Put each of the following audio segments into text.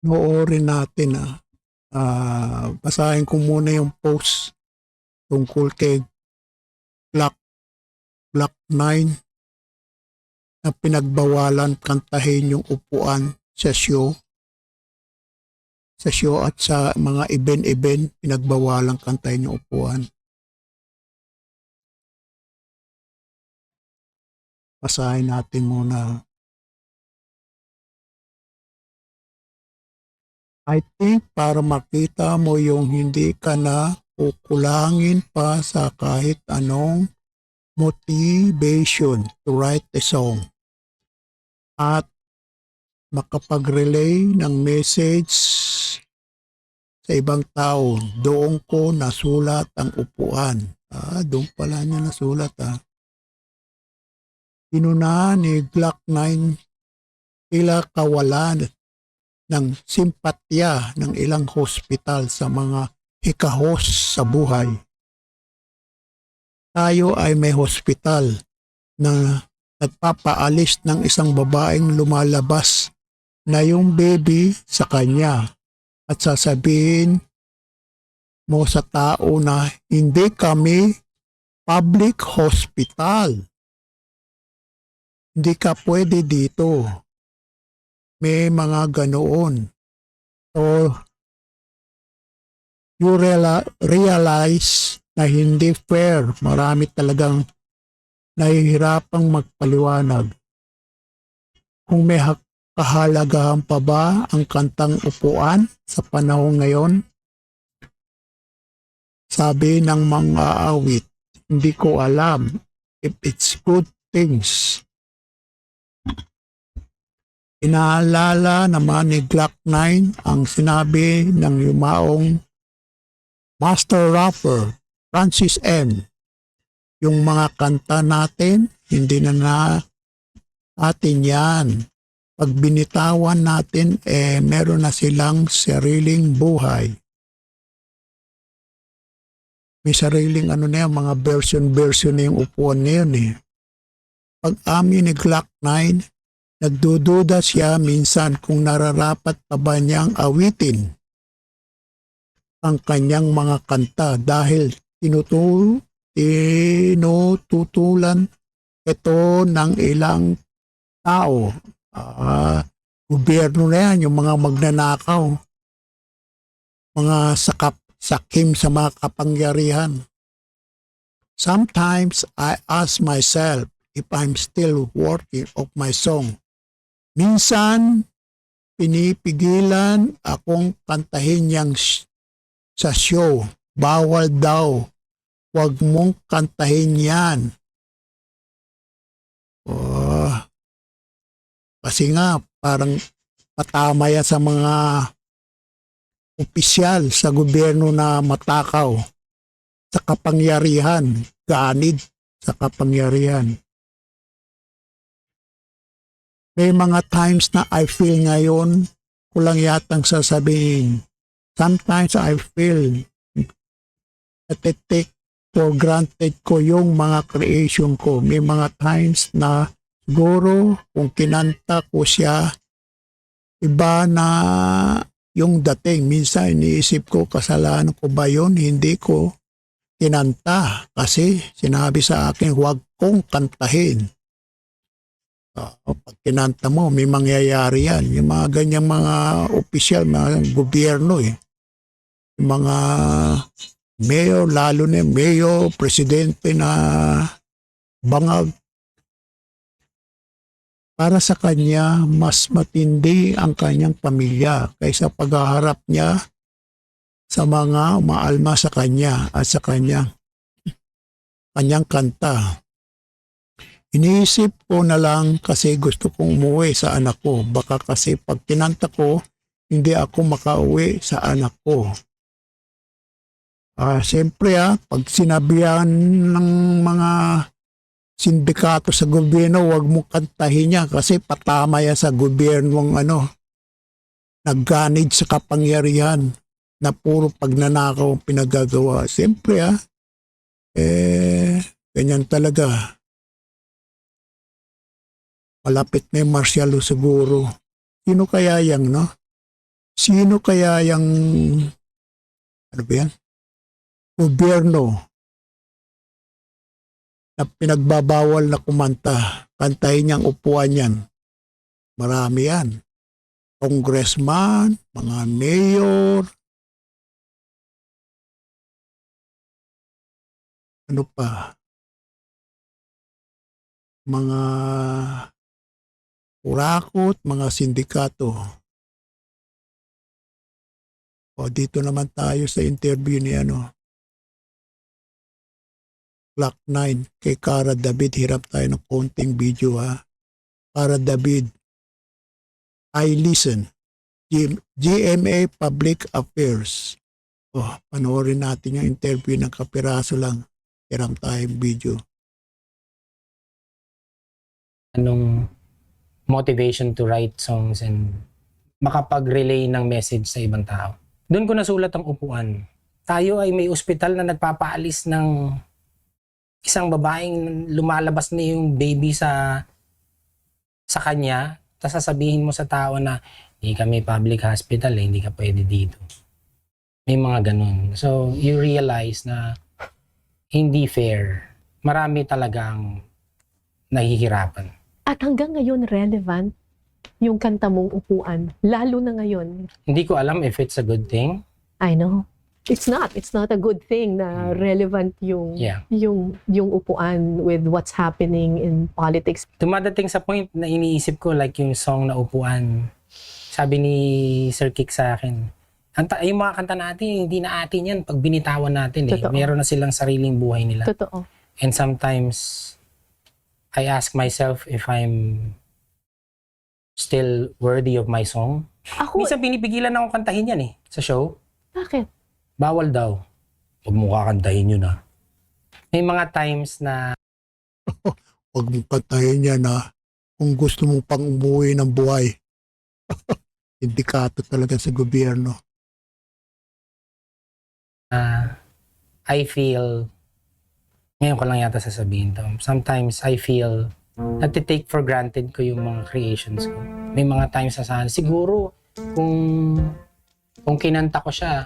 Panoorin natin, basahin ko muna yung post tungkol kay Glock Glock 9 na pinagbawalan kantahin yung upuan sa show at sa mga event pinagbawalan kantahin yung upuan. Basahin natin muna. I think para makita mo yung hindi ka na kukulangin pa sa kahit anong motivation to write a song at makapag-relay ng message sa ibang tao. Doon ko nasulat ang upuan. Doon pala niya nasulat. Inunahan ni Glock 9 tila kawalan ng simpatya ng ilang hospital sa mga hikahos sa buhay. Tayo ay may hospital na nagpapaalis ng isang babaeng lumalabas na yung baby sa kanya at sasabihin mo sa tao na hindi kami public hospital. Hindi ka pwede dito. May mga ganoon. So, you realize na hindi fair. Marami talagang nahihirapang magpaliwanag. Kung may kahalagahan pa ba ang kantang upuan sa panahon ngayon? Sabi ng mga awit, hindi ko alam if it's good things. Inaalala naman ni Glock 9 ang sinabi ng yumaong master rapper Francis M. Yung mga kanta natin, hindi na natin yan. Pag binitawan natin, meron na silang sariling buhay. May sariling mga version na yung upuan na yun. Pag amin ni Glock 9, nagdududa siya minsan kung nararapat pa ba niyang awitin ang kanyang mga kanta dahil tinututulan ito ng ilang tao. Gobyerno na yan, yung mga magnanakaw, mga sakim sa mga kapangyarihan. Sometimes I ask myself if I'm still worthy of my song. Minsan, pinipigilan akong kantahin yang sa show. Bawal daw. Huwag mong kantahin yan. Kasi nga, parang patama yan sa mga opisyal sa gobyerno na matakaw sa kapangyarihan. Ganid sa kapangyarihan. May mga times na I feel ngayon, kulang yatang sasabihin. Sometimes I feel that I take for granted ko yung mga creation ko. May mga times na siguro kung kinanta ko siya, iba na yung dating. Minsan iniisip ko, kasalanan ko ba yun? Hindi ko kinanta kasi sinabi sa akin, huwag kong kantahin. Pag kinanta mo, may mangyayari yan. Yung mga ganyang mga opisyal, mga gobyerno yung mga mayor, lalo na mayor, presidente na bangag. Para sa kanya, mas matindi ang kanyang pamilya kaysa paghaharap niya sa mga umaalma sa kanya at sa kanyang kanta. Iniisip ko na lang kasi gusto kong umuwi sa anak ko. Baka kasi pag kinanta ko, hindi ako makauwi sa anak ko. Siyempre pag sinabihan ng mga sindikato sa gobyerno, huwag mo kantahin niya kasi patama yan sa gobyernong nagganid sa kapangyarihan na puro pagnanakaw ang pinagagawa. Siyempre ganyan talaga. Malapit na yung martial law siguro. Sino kaya yang Sino kaya yung, ano ba yan? Gobyerno na pinagbabawal na kumanta. Kantahin niyang upuan yan. Marami yan. Congressman, mga mayor, ano pa, mga kurakot, mga sindikato. O dito naman tayo sa interview ni Clock 9 kay Cara David. Hirap tayo ng konting video ha. Cara David, I listen. GMA Public Affairs. Oh, panoorin natin yung interview ng kapiraso lang. Hirap tayong video. Anong motivation to write songs and makapag-relay ng message sa ibang tao. Doon ko nasulat ang upuan. Tayo ay may ospital na nagpapaalis ng isang babaeng lumalabas na yung baby sa kanya, tapos sasabihin mo sa tao na hindi kami public hospital, hindi ka pwede dito. May mga ganun. So, you realize na hindi fair. Marami talagang nahihirapan. At hanggang ngayon relevant yung kanta mong upuan, lalo na ngayon. Hindi ko alam if it's a good thing. I know. It's not a good thing na relevant yung Yeah. yung upuan with what's happening in politics. Dumadating sa point na iniisip ko like yung song na upuan. Sabi ni Sir Kick sa akin, yung mga kanta natin, hindi na atin yan pag binitawan natin eh. Totoo. Meron na silang sariling buhay nila. Totoo. And sometimes, I ask myself if I'm still worthy of my song. Ako, Minsan pinipigilan akong kantahin yan eh, sa show. bakit? Bawal daw. Huwag mo kakantahin yun ah. May mga times na Huwag mong kantahin yan ha. Kung gusto mong pang umuwi ng buhay. Indikato talaga sa gobyerno. I feel, ngayon ko lang yata sasabihin to, sometimes I feel nati-take for granted ko yung mga creations ko. May mga times na sana, siguro kung kinanta ko siya,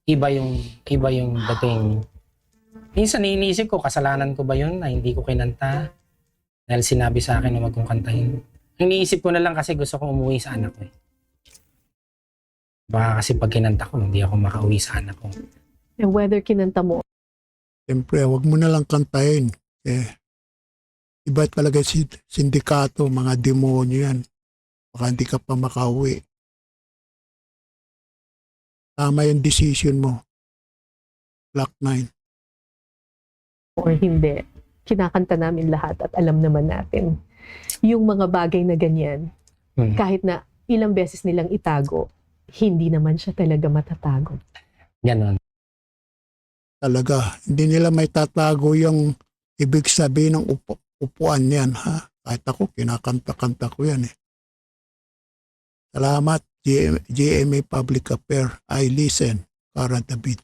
iba yung dating. Minsan iniisip ko, kasalanan ko ba yun na hindi ko kinanta? Dahil sinabi sa akin na wag kong kantahin. Iniisip ko na lang kasi gusto kong umuwi sa anak ko eh. Baka kasi pag kinanta ko, hindi ako makauwi sa anak ko. And whether kinanta mo, Siyempre, huwag mo na lang kantahin. Iba talaga sindikato, mga demonyo yan. Baka hindi ka pa makauwi. Tama yung decision mo. Clock 9. or hindi, kinakanta namin lahat at alam naman natin. Yung mga bagay na ganyan, kahit na ilang beses nilang itago, hindi naman siya talaga matatago. Ganon. Talaga, hindi nila may tatago yung ibig sabihin ng upuan yan. Ha? Kahit ako, kinakanta-kanta ko yan eh. Salamat, GMA Public Affairs. I listen. Cara David.